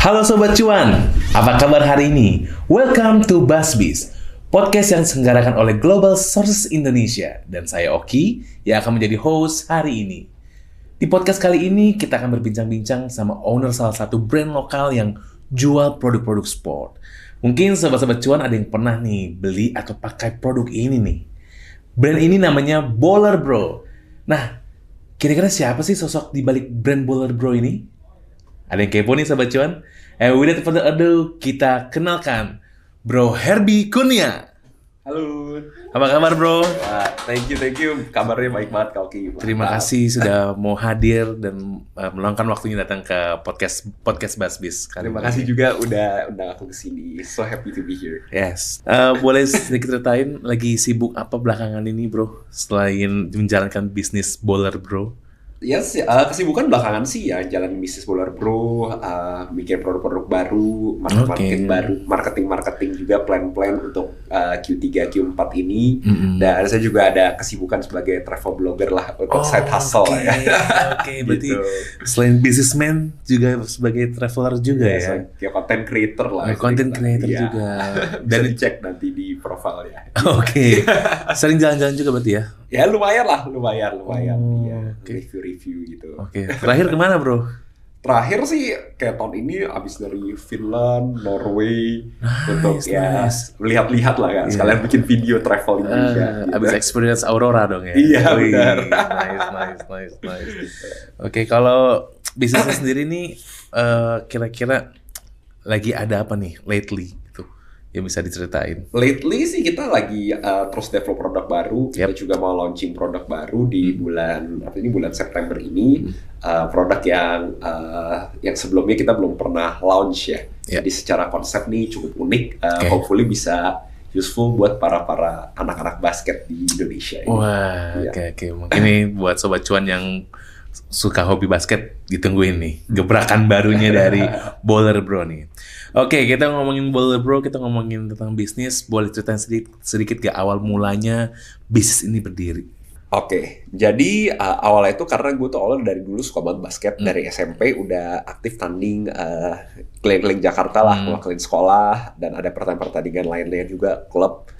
Halo Sobat Cuan, apa kabar hari ini? Welcome to BuzzBiz, podcast yang diselenggarakan oleh Global Sources Indonesia. Dan saya Oki, yang akan menjadi host hari ini. Di podcast kali ini, kita akan berbincang-bincang sama owner salah satu brand lokal yang jual produk-produk sport. Mungkin Sobat-Sobat Cuan ada yang pernah nih beli atau pakai produk ini nih. Brand ini namanya Baller Bro. Nah, kira-kira siapa sih sosok di balik brand Baller Bro ini? Ada yang kepo nih Sobat Cuan? Without further ado, kita kenalkan Bro Herbie Kurnia. Halo. Apa kabar bro? Thank you. Kabarnya baik banget Kak Oki. Terima kasih sudah mau hadir dan meluangkan waktunya datang ke podcast BuzzBiz. Terima kasih juga udah undang aku kesini. So happy to be here. Yes. Boleh sedikit ceritain lagi sibuk apa belakangan ini bro? Selain menjalankan bisnis Baller Bro. Yes, kesibukan belakangan sih ya jalan bisnis Baller Bro, bikin produk-produk baru, marketing juga plan-plan untuk Q3, Q4 ini. Dan saya juga ada kesibukan sebagai travel blogger lah untuk side hustle ya. Oke, berarti selain businessman juga sebagai traveler juga ya? Kayak content creator lah. Content creator juga. Dan dicek nanti di profile ya. Oke. Sering jalan-jalan juga berarti ya? Ya lumayan. Ya. Review gitu. Oke. Terakhir kemana bro? Terakhir sih kayak tahun ini abis dari Finland, Norway untuk lihat-lihat lah kan. Sekalian bikin video travel Indonesia. Abis experience Aurora dong ya? Iya benar. Nice. Oke, kalau bisnisnya sendiri nih kira-kira lagi ada apa nih lately? Yang bisa diceritain? Lately sih kita lagi terus develop produk baru. Kita juga mau launching produk baru di bulan September ini. Produk yang sebelumnya kita belum pernah launch ya. Jadi secara konsep nih cukup unik. Hopefully bisa useful buat para anak-anak basket di Indonesia. Wah, oke. Mungkin ini buat Sobat Cuan yang suka hobi basket, ditungguin nih gebrakan barunya dari Baller Bro nih. Oke, kita ngomongin Baller Bro, kita ngomongin tentang bisnis. Boleh ceritain sedikit gak awal mulanya bisnis ini berdiri? Oke, jadi awalnya itu karena gue tuh awalnya dari dulu suka banget basket. Dari SMP udah aktif tanding keliling Jakarta lah, ngelakuin sekolah. Dan ada pertandingan lainnya juga, klub.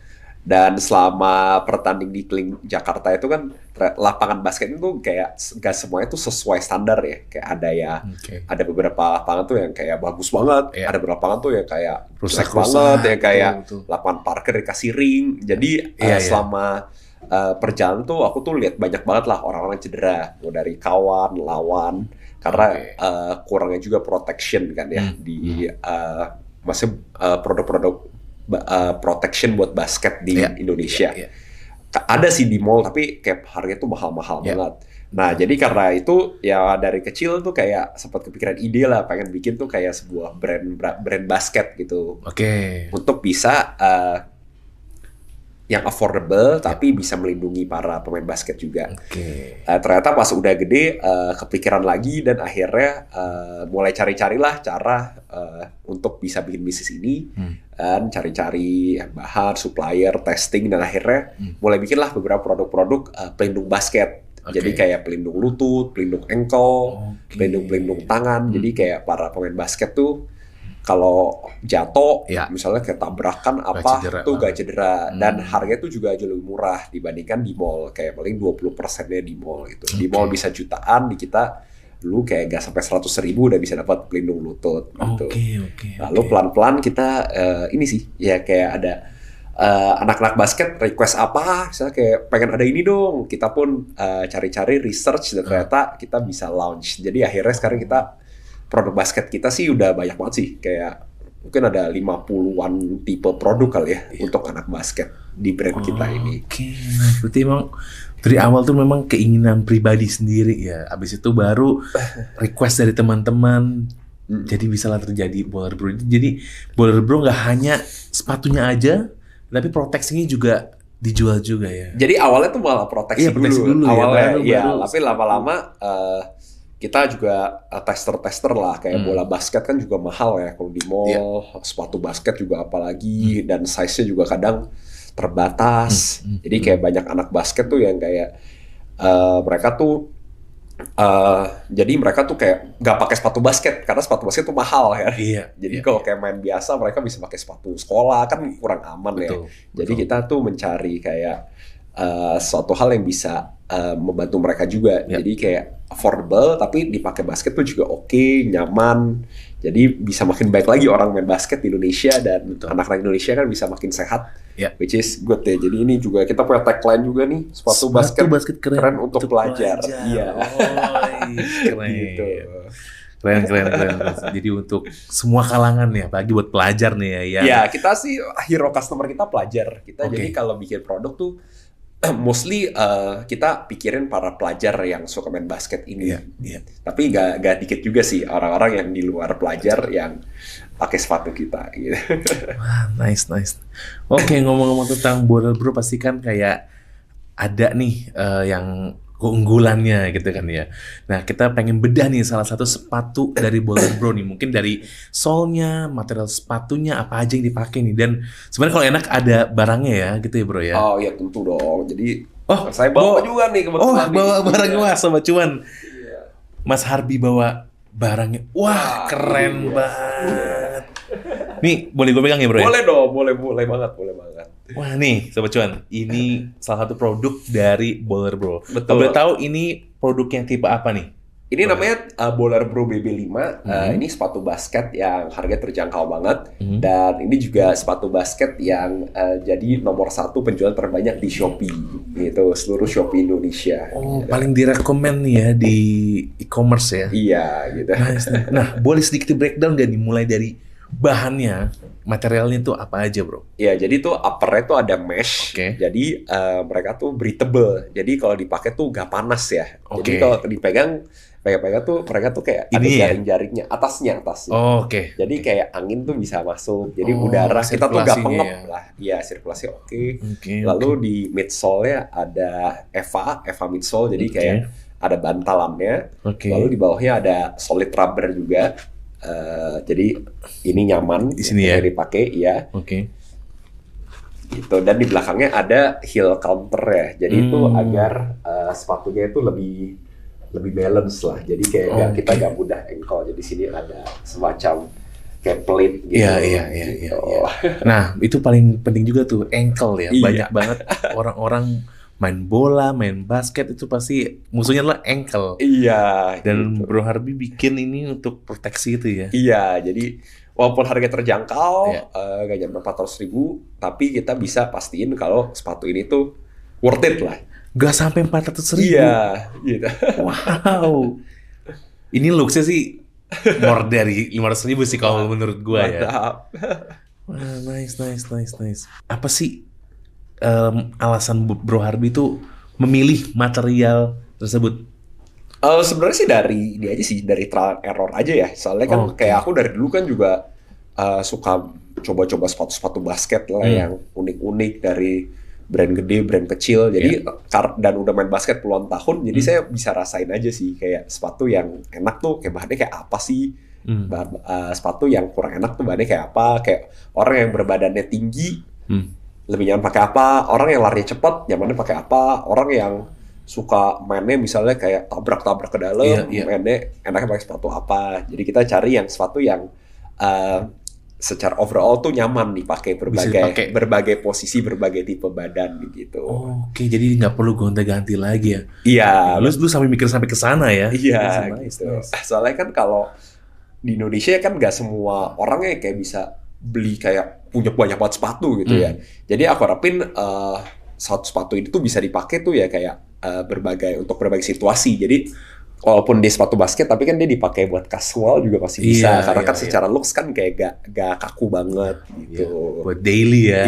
Dan selama pertanding di keliling Jakarta itu kan lapangan basket itu kayak gak semuanya tuh sesuai standar ya. Kayak ada beberapa lapangan tuh yang kayak bagus banget, ada beberapa lapangan tuh yang kayak rusak banget, yang kayak lapangan parkir dikasih ring. Jadi selama perjalanan tuh aku tuh lihat banyak banget lah orang-orang cedera, dari kawan, lawan, karena kurangnya juga protection kan ya di masih produk-produk protection buat basket di Indonesia. Ada sih di mall tapi kayak harganya tuh mahal-mahal banget. Nah, jadi karena itu ya dari kecil tuh kayak sempat kepikiran ide lah pengen bikin tuh kayak sebuah brand basket gitu. Untuk bisa yang affordable tapi bisa melindungi para pemain basket juga. Ternyata pas udah gede kepikiran lagi dan akhirnya mulai cari-carilah cara untuk bisa bikin bisnis ini dan cari-cari bahan, supplier, testing dan akhirnya mulai bikinlah beberapa produk-produk pelindung basket. Jadi kayak pelindung lutut, pelindung ankle, pelindung tangan. Jadi kayak para pemain basket tuh kalau jatuh, misalnya kayak tabrakan gak cedera. Dan harganya tuh juga jauh lebih murah dibandingkan di mall. Kayak paling 20%-nya di mall gitu. Di mall bisa jutaan, di kita dulu kayak gak sampai 100.000 udah bisa dapat pelindung lutut gitu. Lalu pelan-pelan kita ini sih, ya kayak ada anak-anak basket request apa, misalnya kayak pengen ada ini dong. Kita pun cari-cari research dan ternyata kita bisa launch. Jadi akhirnya sekarang kita produk basket kita sih udah banyak banget sih, kayak mungkin ada 50-an tipe produk kali ya untuk anak basket di brand kita ini. Nah, berarti emang dari awal tuh memang keinginan pribadi sendiri ya, abis itu baru request dari teman-teman, jadi bisa lah terjadi Baller Bro. Jadi Baller Bro nggak hanya sepatunya aja, tapi proteksinya juga dijual juga ya. Jadi awalnya tuh malah proteksi dulu awalnya tapi lama-lama kita juga tester lah, kayak bola basket kan juga mahal ya kalau di mall, sepatu basket juga apalagi, dan size-nya juga kadang terbatas. Jadi kayak banyak anak basket tuh yang kayak mereka tuh Jadi mereka tuh kayak nggak pakai sepatu basket karena sepatu basket tuh mahal ya. Iya. Jadi kalau kayak main biasa mereka bisa pakai sepatu sekolah kan kurang aman ya. Jadi kita tuh mencari kayak suatu hal yang bisa membantu mereka juga. Jadi kayak affordable tapi dipakai basket tuh juga oke, nyaman. Jadi bisa makin baik lagi orang main basket di Indonesia dan anak-anak Indonesia kan bisa makin sehat. Which is good ya. Jadi ini juga kita punya tagline juga nih, sepatu basket keren untuk pelajar. Iya. Keren. Gitu. Keren. Jadi untuk semua kalangan ya, apalagi buat pelajar nih ya. Iya, kita sih hero customer kita pelajar. Kita jadi kalau bikin produk tuh mostly kita pikirin para pelajar yang suka main basket ini. Tapi gak dikit juga sih orang-orang yang di luar pelajar yang pakai sepatu kita gitu. Wah, nice. Oke, ngomong-ngomong tentang Baller Bro, pasti kan kayak ada nih yang keunggulannya gitu kan ya. Nah, kita pengen bedah nih salah satu sepatu dari Baller Bro nih. Mungkin dari solnya, material sepatunya, apa aja yang dipakai nih. Dan sebenarnya kalau enak ada barangnya ya gitu ya bro ya. Oh iya tentu dong. Jadi saya bawa juga nih kebetulan. Bawa barangnya, wah Sobat Cuan. Mas Harbi bawa barangnya. Wah, keren banget. Nih, boleh gue pegang ya bro ya? Boleh dong, boleh banget. Wah nih, Sobat Cuan, ini salah satu produk dari Baller Bro. Betul. Kalau boleh tahu ini produknya tipe apa nih? Ini namanya Baller Bro BB5. Ini sepatu basket yang harga terjangkau banget. Dan ini juga sepatu basket yang jadi nomor 1 penjual terbanyak di Shopee. Gitu, seluruh Shopee Indonesia. Oh, paling direkomend nih ya di e-commerce ya? Iya, gitu. Nice. Nah, boleh sedikit breakdown gak nih, mulai dari bahannya, materialnya tuh apa aja bro? Ya, jadi tuh uppernya tuh ada mesh. Jadi mereka tuh breathable. Jadi kalau dipakai tuh gak panas ya. Jadi kalau dipegang tuh mereka tuh kayak ada jaring-jaringnya atasnya. Jadi kayak angin tuh bisa masuk. Jadi udara kita tuh gak pengep lah. Iya, sirkulasi oke. Lalu di midsole-nya ada Eva midsole. Jadi kayak ada bantalannya. Lalu di bawahnya ada solid rubber juga. Jadi ini nyaman di sini ya dipakai ya. Gitu. Dan di belakangnya ada heel counter ya. Jadi itu agar sepatunya itu lebih balance lah. Jadi kayak kita gak mudah ankle. Jadi sini ada semacam kayak plate gitu. Iya. Nah, itu paling penting juga tuh ankle ya. Banyak banget orang-orang main bola, main basket itu pasti musuhnya adalah ankle. Iya. Dan gitu. Bro Harbi bikin ini untuk proteksi itu ya. Iya, jadi walaupun harga terjangkau, gak nyampe 400.000, tapi kita bisa pastiin kalau sepatu ini tuh worth it lah. Gak sampai 400.000. Iya, gitu. Wow. Ini looks-nya sih more dari 500.000 sih kalau menurut gua ya. Wah, nice. Apa sih alasan Bro Harbi tuh memilih material tersebut? Sebenarnya sih dari trial error aja ya. Soalnya kan kayak aku dari dulu kan juga suka coba-coba sepatu basket lah yang unik-unik dari brand gede, brand kecil. Jadi dan udah main basket puluhan tahun, jadi saya bisa rasain aja sih kayak sepatu yang enak tuh kayak bahannya kayak apa sih. Sepatu yang kurang enak tuh bahannya kayak apa. Kayak orang yang berbadannya tinggi lebih nyaman pakai apa, orang yang larinya cepat nyamannya pakai apa, orang yang suka mainnya misalnya kayak tabrak-tabrak ke dalam, mainnya enaknya pakai sepatu apa. Jadi kita cari yang sepatu yang secara overall tuh nyaman dipakai berbagai posisi, berbagai tipe badan gitu. Oke, jadi nggak perlu gonta-ganti lagi ya? Iya. Lu sampai mikir sampai ke sana ya? Iya, gitu. Soalnya kan kalau di Indonesia kan nggak semua orangnya kayak bisa beli kayak punya banyak banget sepatu gitu ya. Jadi aku harapin satu sepatu ini tuh bisa dipakai tuh ya kayak untuk berbagai situasi. Jadi walaupun dia sepatu basket tapi kan dia dipakai buat casual juga pasti bisa. Karena kan secara looks kan kayak gak kaku banget gitu. Buat daily ya.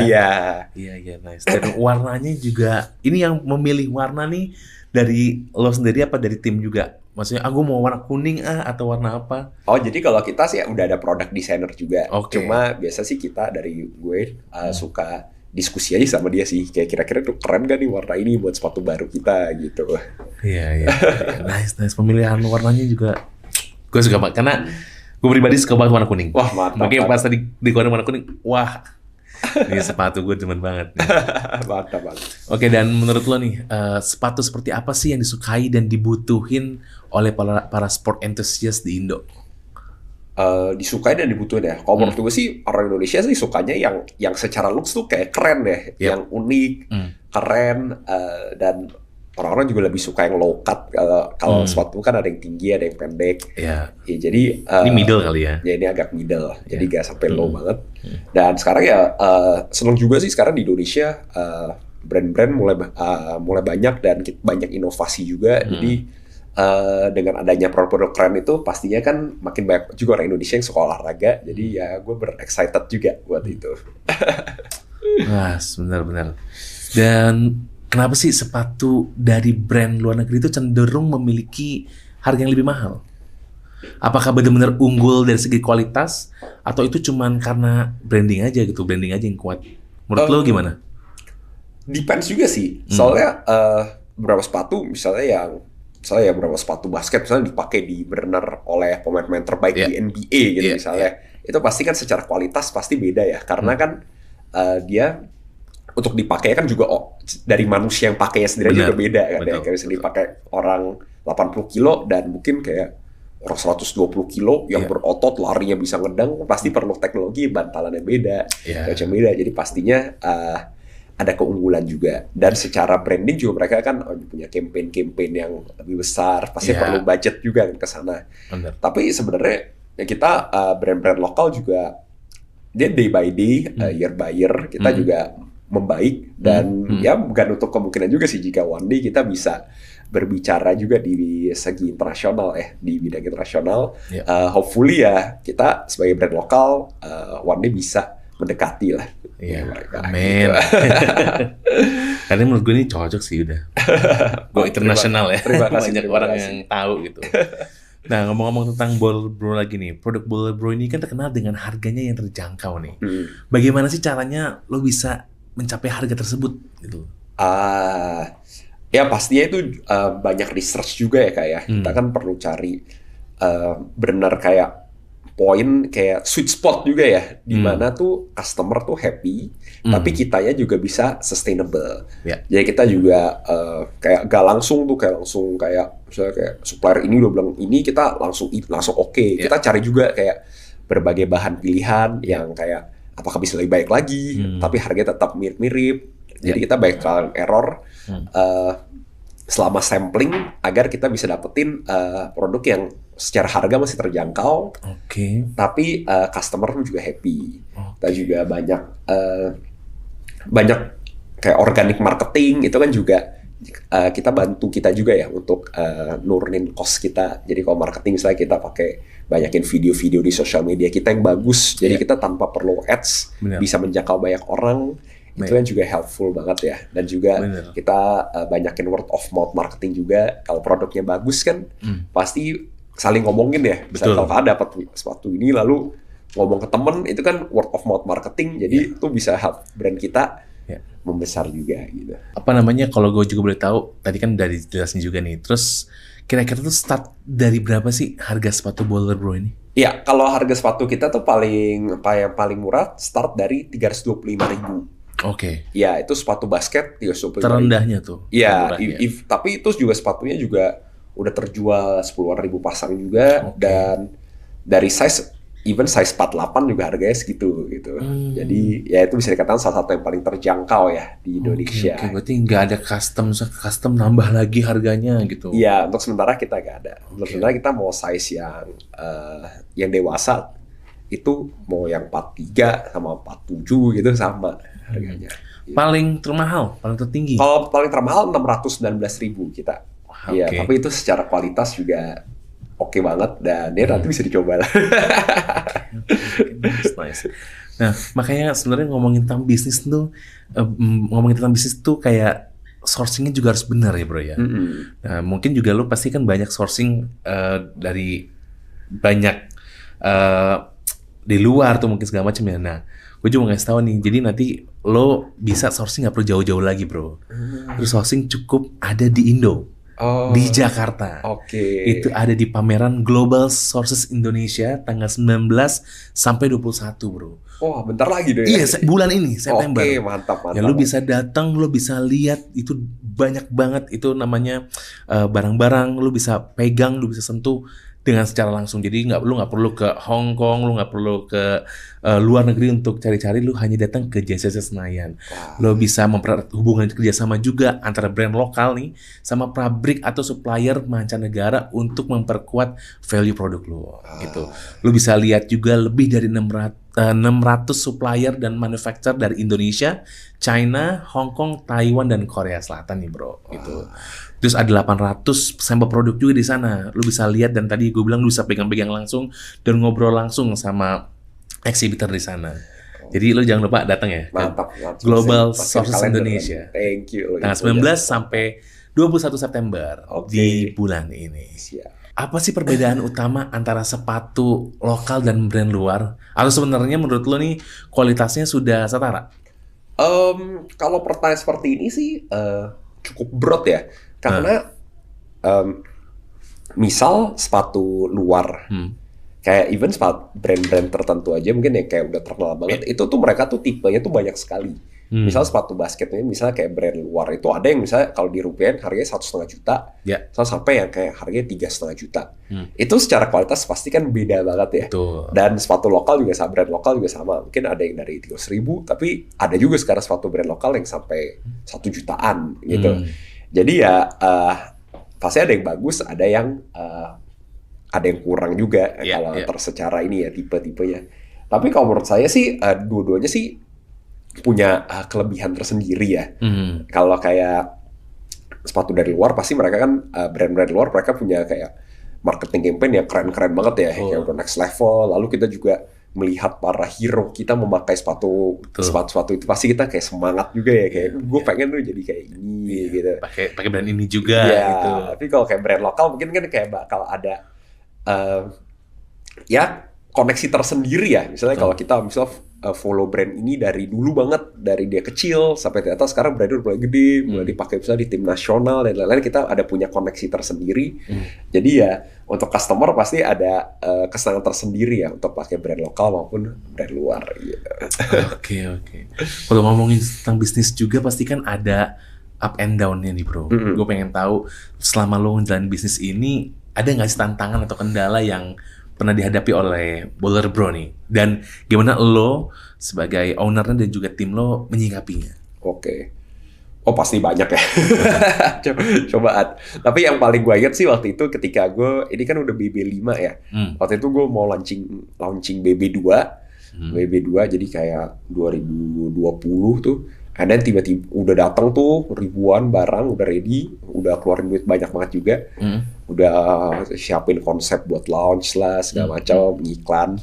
Iya, nice. Dan warnanya juga, ini yang memilih warna nih dari lo sendiri apa dari tim juga? Maksudnya aku mau warna kuning atau warna apa? Oh, jadi kalau kita sih udah ada product designer juga. Cuma biasa sih kita dari gue suka diskusi aja sama dia sih. Kayak kira-kira tuh keren gak nih warna ini buat sepatu baru kita gitu. Iya. Nice. Pemilihan warnanya juga gue suka banget. Karena gue pribadi suka banget warna kuning. Wah, mantap. Mungkin pas tadi di warna kuning, wah. Ini sepatu gue demen banget nih. Mantap banget. Oke, dan menurut lo nih, sepatu seperti apa sih yang disukai dan dibutuhin oleh para sport enthusiast di Indo? Disukai dan dibutuhin ya. Kalau menurut gue sih orang Indonesia sih sukanya yang secara looks tuh kayak keren deh, yang unik, keren, dan orang-orang juga lebih suka yang low cut. Kalau sepatu kan ada yang tinggi, ada yang pendek. Ya. Ya, jadi Ini middle kali ya? Ya ini agak middle, jadi gak sampai low banget. Dan sekarang ya seneng juga sih sekarang di Indonesia brand-brand mulai banyak dan banyak inovasi juga. Jadi dengan adanya produk-produk keren itu pastinya kan makin banyak juga orang Indonesia yang suka olahraga. Jadi ya gue excited juga buat itu. Wah, benar-benar. Dan kenapa sih sepatu dari brand luar negeri itu cenderung memiliki harga yang lebih mahal? Apakah benar-benar unggul dari segi kualitas atau itu cuman karena branding aja gitu, branding aja yang kuat? Menurut lo gimana? Depends juga sih. Soalnya beberapa sepatu misalnya beberapa sepatu basket misalnya dipakai di benar oleh pemain-pemain terbaik di NBA gitu misalnya. Itu pasti kan secara kualitas pasti beda ya. Karena kan dia untuk dipakai kan juga dari manusia yang pakainya sendiri juga beda kan ya. Kayak misalnya dipakai orang 80 kilo dan mungkin kayak orang 120 kilo yang berotot, larinya bisa ngedang, pasti perlu teknologi bantalannya beda, macam beda. Jadi pastinya ada keunggulan juga. Dan secara branding juga mereka kan punya campaign-campaign yang lebih besar, pasti perlu budget juga ke sana. Tapi sebenarnya ya kita brand-brand lokal juga dia day by day, year by year kita juga membaik dan ya bukan untuk kemungkinan juga sih jika one day kita bisa berbicara juga di segi internasional di bidang internasional. Hopefully ya kita sebagai brand lokal one day bisa mendekati lah. Amin. Karena menurut gue ini cocok sih udah. Go internasional ya. Terima kasih. Banyak orang yang tahu gitu. Nah, ngomong-ngomong tentang Baller Bro lagi nih, produk Baller Bro ini kan terkenal dengan harganya yang terjangkau nih. Bagaimana sih caranya lo bisa mencapai harga tersebut gitu? Ya pastinya itu banyak research juga ya kayak kita kan perlu cari benar kayak poin kayak sweet spot juga ya di mana tuh customer tuh happy tapi kitanya juga bisa sustainable. Jadi kita juga kayak gak langsung tuh kayak misalnya kayak supplier ini udah bilang ini kita langsung oke. Kita cari juga kayak berbagai bahan pilihan yang kayak apakah bisa lebih baik lagi tapi harganya tetap mirip-mirip. Jadi kita baik trial error selama sampling agar kita bisa dapetin produk yang secara harga masih terjangkau, tapi customer juga happy. Kita juga banyak kayak organic marketing itu kan juga kita bantu kita juga ya untuk nurunin cost kita. Jadi kalau marketing misalnya kita pakai banyakin video-video di sosial media kita yang bagus, jadi kita tanpa perlu ads bisa menjangkau banyak orang. Itu kan juga helpful banget ya. Dan juga kita banyakin word of mouth marketing juga. Kalau produknya bagus kan pasti saling ngomongin ya. Misalnya kalau dapat sepatu ini lalu ngomong ke temen, itu kan word of mouth marketing. Jadi itu bisa help brand kita membesar juga gitu. Apa namanya, kalau gue juga boleh tahu, tadi kan dari jelasin juga nih. Terus kira-kira tuh start dari berapa sih harga sepatu Baller Bro ini? Iya, kalau harga sepatu kita tuh paling murah start dari 325.000. Ya, itu sepatu basket 325.000. Terendahnya tuh. Iya, tapi itu juga sepatunya juga udah terjual 10.000 pasang juga dan dari size 48 juga harganya segitu gitu. Jadi ya itu bisa dikatakan salah satu yang paling terjangkau ya di Indonesia. Berarti nggak ada custom nambah lagi harganya gitu. Iya, untuk sementara kita nggak ada. Untuk sementara kita mau size yang dewasa itu mau yang 43 sama 47 gitu sama harganya. Paling termahal, paling tertinggi? Kalau paling termahal 619.000 kita. Iya, tapi itu secara kualitas juga oke banget dan ya nanti bisa dicoba lah. Nice. Nah, makanya sebenarnya ngomongin tentang bisnis tuh kayak sourcingnya juga harus benar ya bro ya. Nah, mungkin juga lo pasti kan banyak sourcing dari banyak di luar tuh mungkin segala macam ya. Nah, gue juga mau ngasih tahu nih, jadi nanti lo bisa sourcing nggak perlu jauh-jauh lagi bro. Terus sourcing cukup ada di Indo. Di Jakarta. Itu ada di pameran Global Sources Indonesia tanggal 19 sampai 21 bro. Wah, bentar lagi deh ya. Iya, bulan ini September. Oke, mantap. Ya lu bisa datang, lu bisa lihat itu banyak banget itu namanya barang-barang, lu bisa pegang, lu bisa sentuh dengan secara langsung. Jadi lu nggak perlu ke Hong Kong, lu nggak perlu ke luar negeri untuk cari-cari, lu hanya datang ke JCC Senayan. Lu bisa mempererat hubungan kerjasama juga antara brand lokal nih sama pabrik atau supplier mancanegara untuk memperkuat value produk lu gitu. Lu bisa lihat juga lebih dari 600 supplier dan manufacturer dari Indonesia, China, Hong Kong, Taiwan, dan Korea Selatan nih bro, gitu. Terus ada 800 sampel produk juga di sana. Lu bisa lihat dan tadi gue bilang lu bisa pegang-pegang langsung dan ngobrol langsung sama exhibitor di sana. Jadi lu jangan lupa datang ya. Mantap. Global Sources Indonesia. Thank you. Tanggal 19 sampai 21 September di bulan ini. Siap. Apa sih perbedaan utama antara sepatu lokal dan brand luar? Atau sebenarnya menurut lo nih kualitasnya sudah setara? Kalau pertanyaan seperti ini sih cukup broad ya, karena misal sepatu luar, kayak even sepatu brand-brand tertentu aja mungkin yang kayak udah terkenal banget, itu tuh mereka tuh tipenya tuh banyak sekali. Misal sepatu basketnya, misalnya kayak brand luar itu ada yang misalnya kalau dirupiahin harganya 1,5 juta, sampai yang kayak harganya 3,5 juta. Itu secara kualitas pasti kan beda banget ya. Betul. Dan sepatu lokal juga sama, brand lokal juga sama. Mungkin ada yang dari 300.000, tapi ada juga sekarang sepatu brand lokal yang sampai 1 jutaan gitu. Jadi ya pasti ada yang bagus, ada yang kurang juga kalau secara ini ya tipe-tipenya. Tapi kalau menurut saya sih dua-duanya sih punya kelebihan tersendiri ya. Kalau kayak sepatu dari luar pasti mereka kan brand-brand luar mereka punya kayak marketing campaign yang keren-keren banget ya, kayak udah next level. Lalu kita juga melihat para hero kita memakai sepatu itu pasti kita kayak semangat juga ya, kayak gue pengen tuh jadi kayak ini gitu. Pakai brand ini juga gitu. Tapi kalau kayak brand lokal mungkin kan kayak bakal ada koneksi tersendiri ya. Misalnya kalau kita follow brand ini dari dulu banget, dari dia kecil sampai ternyata sekarang brandnya udah mulai gede, mulai dipakai misalnya di tim nasional dan lain-lain, kita ada punya koneksi tersendiri. Jadi ya untuk customer pasti ada kesenangan tersendiri ya untuk pakai brand lokal maupun brand luar. Oke. Kalau ngomongin tentang bisnis juga pasti kan ada up and down-nya nih bro. Gue pengen tahu selama lo ngejalanin bisnis ini ada nggak sih tantangan atau kendala yang pernah dihadapi oleh Bowler Bro nih, dan gimana lo sebagai ownernya dan juga tim lo menyikapinya? Oke. Pasti banyak ya. Cobaan. Tapi yang paling gue ingat sih waktu itu ketika ini kan udah BB5 ya. Waktu itu gue mau launching BB2. BB2 jadi kayak 2020 tuh. And then tiba-tiba udah datang tuh ribuan barang, udah ready, udah keluarin duit banyak banget juga. Udah siapin konsep buat launch lah, segala macam, iklan.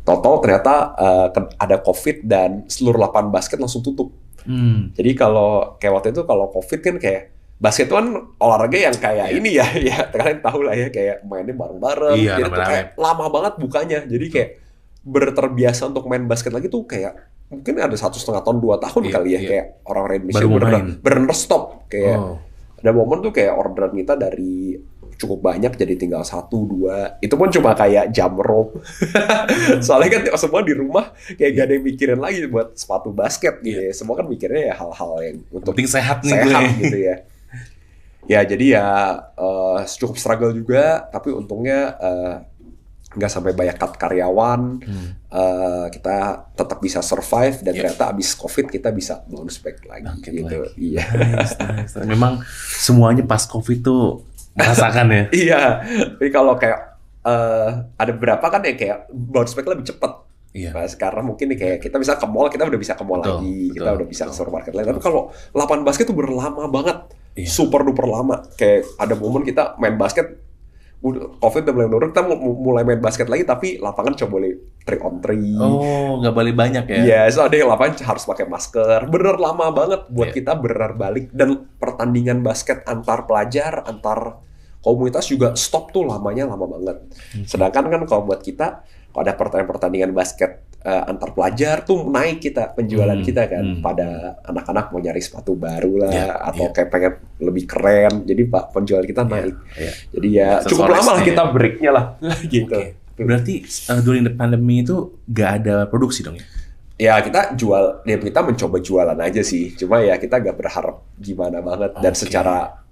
Total ternyata ada COVID dan seluruh lapangan basket langsung tutup. Jadi kalau kayak waktu itu kalau COVID kan kayak basket itu kan olahraga yang kayak ini ya kalian tahu lah ya, kayak mainnya bareng-bareng. Jadi tuh kayak lama banget bukanya. Jadi kayak terbiasa untuk main basket lagi tuh kayak mungkin ada 1,5 tahun 2 tahun kali ya, kayak orang Indonesia bener stop. Kayak ada momen tuh kayak orderan kita dari cukup banyak jadi tinggal 1, 2. Itu pun cuma kayak jump rope. Soalnya kan semua di rumah kayak gak ada yang mikirin lagi buat sepatu basket gitu ya. Semua kan mikirnya ya hal-hal yang untuk penting sehat nih gitu ya. Ya jadi ya cukup struggle juga, tapi untungnya nggak sampai banyak cut karyawan, kita tetap bisa survive dan ternyata abis COVID kita bisa bounce back lagi gitu. Iya. Nice. Memang semuanya pas COVID tuh merasakan ya. Iya. Tapi kalau kayak ada beberapa kan yang kayak bounce back lebih cepat. Iya. Nah, sekarang mungkin kayak kita bisa ke mall, kita udah bisa ke mall lagi, kita udah bisa ke supermarket lain. Tapi kalau lapangan basket tuh berlama banget, super duper lama. Kayak ada momen kita main basket, COVID udah mulai menurun, kita mulai main basket lagi, tapi lapangan cuma boleh 3-on-3. Nggak boleh banyak ya? Iya, so ada yang lapangan harus pakai masker. Bener lama banget buat kita bener balik. Dan pertandingan basket antar pelajar, antar komunitas juga stop tuh lamanya lama banget. Sedangkan kan kalau buat kita, kalau ada pertandingan basket antar pelajar tuh naik kita penjualan kita kan, pada anak-anak mau nyari sepatu baru lah atau kayak pengen lebih keren, jadi penjualan kita naik. Jadi ya cukup lama lah kita breaknya lah gitu. Berarti during the pandemi itu gak ada produksi dong ya? Ya kita mencoba jualan aja sih. Cuma ya kita nggak berharap gimana banget. Dan secara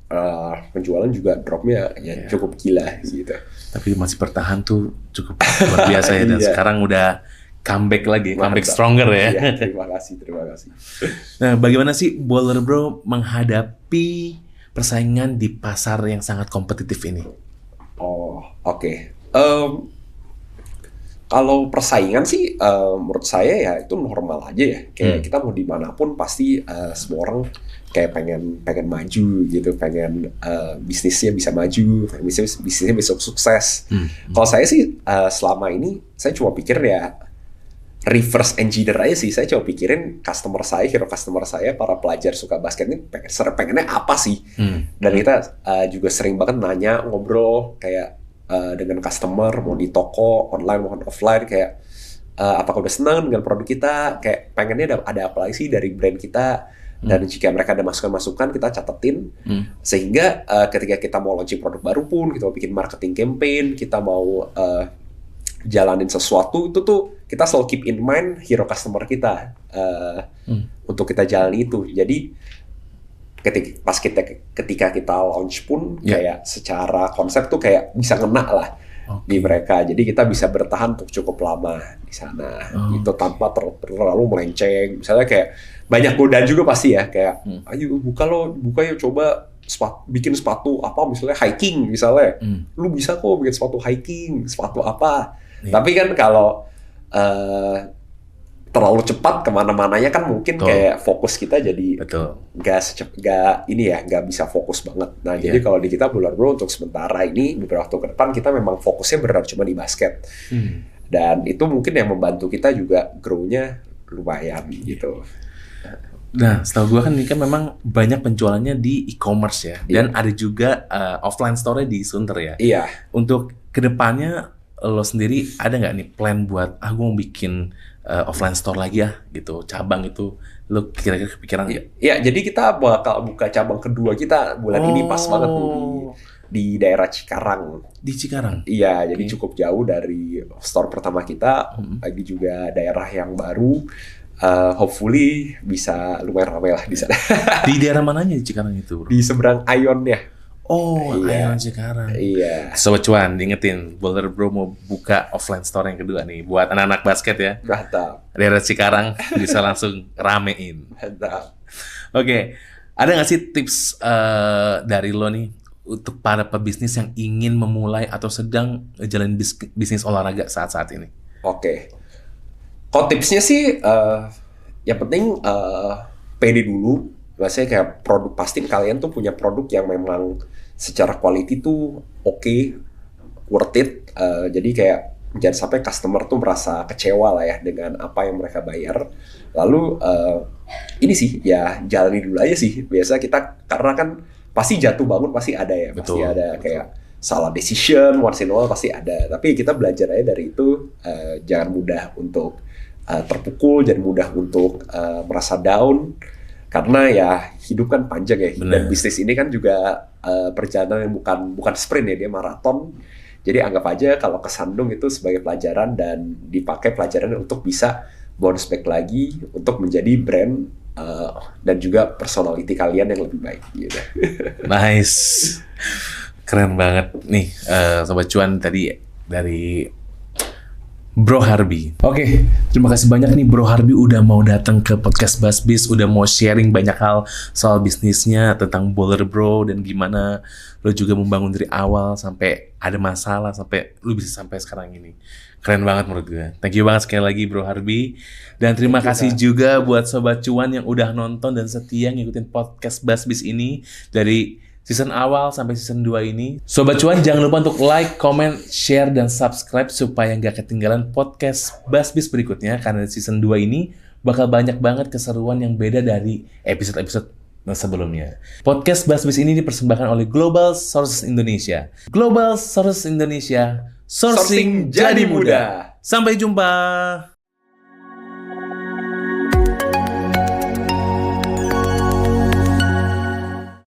penjualan juga dropnya ya cukup gila gitu. Tapi masih bertahan tuh cukup luar biasa ya. Dan sekarang udah comeback lagi, comeback stronger ya. Iya, terima kasih. Nah, bagaimana sih Baller Bro menghadapi persaingan di pasar yang sangat kompetitif ini? Oh, oke. Kalau persaingan sih, menurut saya ya itu normal aja ya. Kayak kita mau dimanapun pasti semua orang kayak pengen maju gitu, pengen bisnisnya bisa maju, bisnisnya bisa sukses. Kalau saya sih selama ini saya cuma pikir ya reverse engineer aja sih. Saya coba pikirin hero customer saya, para pelajar suka basket ini pengennya apa sih? Dan kita juga sering banget nanya, ngobrol kayak dengan customer, mau di toko, online maupun offline, kayak apakah udah senang dengan produk kita? Kayak pengennya ada apa lagi sih dari brand kita? Dan jika mereka ada masukan-masukan, kita catetin. Sehingga ketika kita mau launching produk baru pun, kita mau bikin marketing campaign, kita mau jalanin sesuatu, itu tuh kita selalu keep in mind hero customer kita untuk kita jalani itu. Jadi ketika kita launch pun kayak secara konsep tuh kayak bisa ngena lah di mereka. Jadi kita bisa bertahan untuk cukup lama di sana itu tanpa terlalu melenceng. Misalnya kayak banyak godaan juga pasti ya, kayak ayo buka yuk, coba bikin sepatu apa misalnya hiking misalnya. Lu bisa kok bikin sepatu hiking, sepatu apa. Tapi kan kalau terlalu cepat kemana-mananya kan mungkin kayak fokus kita jadi nggak bisa fokus banget. Nah jadi kalau di kita Baller Bro untuk sementara ini beberapa waktu ke depan kita memang fokusnya benar cuma di basket. Dan itu mungkin yang membantu kita juga grow-nya lumayan gitu. Nah, setahu gue kan ini kan memang banyak penjualannya di e-commerce ya, dan ada juga offline store di Sunter ya. Iya. Untuk kedepannya lo sendiri ada nggak nih plan buat gue mau bikin offline store lagi ya gitu, cabang itu lo kira-kira kepikiran nggak? Iya, jadi kita bakal buka cabang kedua kita bulan ini pas banget di daerah Cikarang. Di Cikarang? Iya, jadi cukup jauh dari store pertama kita, lagi juga daerah yang baru. Hopefully bisa lumayan ramai lah di sana. Di daerah mananya di Cikarang itu, Bro? Di seberang Ion-nya. Oh, Ion Cikarang. Iya. Sobat Cuan, diingetin, Baller Bro mau buka offline store yang kedua nih buat anak-anak basket ya. Mantap. Daerah Cikarang bisa langsung ramein. Mantap. Oke, ada nggak sih tips dari lo nih untuk para pebisnis yang ingin memulai atau sedang jalan bisnis olahraga saat-saat ini? Oke. Kalau tipsnya sih, yang penting pede dulu. Biasanya kayak produk, pasti kalian tuh punya produk yang memang secara quality tuh oke, worth it. Jadi kayak jangan sampai customer tuh merasa kecewa lah ya dengan apa yang mereka bayar. Lalu ini sih ya jalani dulu aja sih. Biasa kita, karena kan pasti jatuh bangun pasti ada ya. Pasti ada kayak salah decision, once in a while pasti ada. Tapi kita belajar aja dari itu, jangan mudah untuk terpukul, jangan mudah untuk merasa down, karena ya hidup kan panjang ya. Dan bisnis ini kan juga perjalanan yang bukan sprint ya, dia maraton. Jadi anggap aja kalau kesandung itu sebagai pelajaran dan dipakai pelajaran untuk bisa bounce back lagi untuk menjadi brand dan juga personality kalian yang lebih baik gitu. Nice. Keren banget nih Sobat Cuan tadi dari Bro Harbi. Oke, terima kasih banyak nih Bro Harbi udah mau datang ke podcast Basbis, udah mau sharing banyak hal soal bisnisnya, tentang Baller Bro dan gimana lo juga membangun dari awal sampai ada masalah sampai lo bisa sampai sekarang ini. Keren banget menurut gue. Thank you banget sekali lagi Bro Harbi. Dan terima kasih juga buat Sobat Cuan yang udah nonton dan setia ngikutin podcast Basbis ini dari season awal sampai season 2 ini. Sobat Cuan, jangan lupa untuk like, comment, share, dan subscribe supaya nggak ketinggalan podcast Basbis berikutnya. Karena season 2 ini bakal banyak banget keseruan yang beda dari episode-episode sebelumnya. Podcast Basbis ini dipersembahkan oleh Global Sources Indonesia. Global Sources Indonesia, sourcing jadi mudah. Sampai jumpa.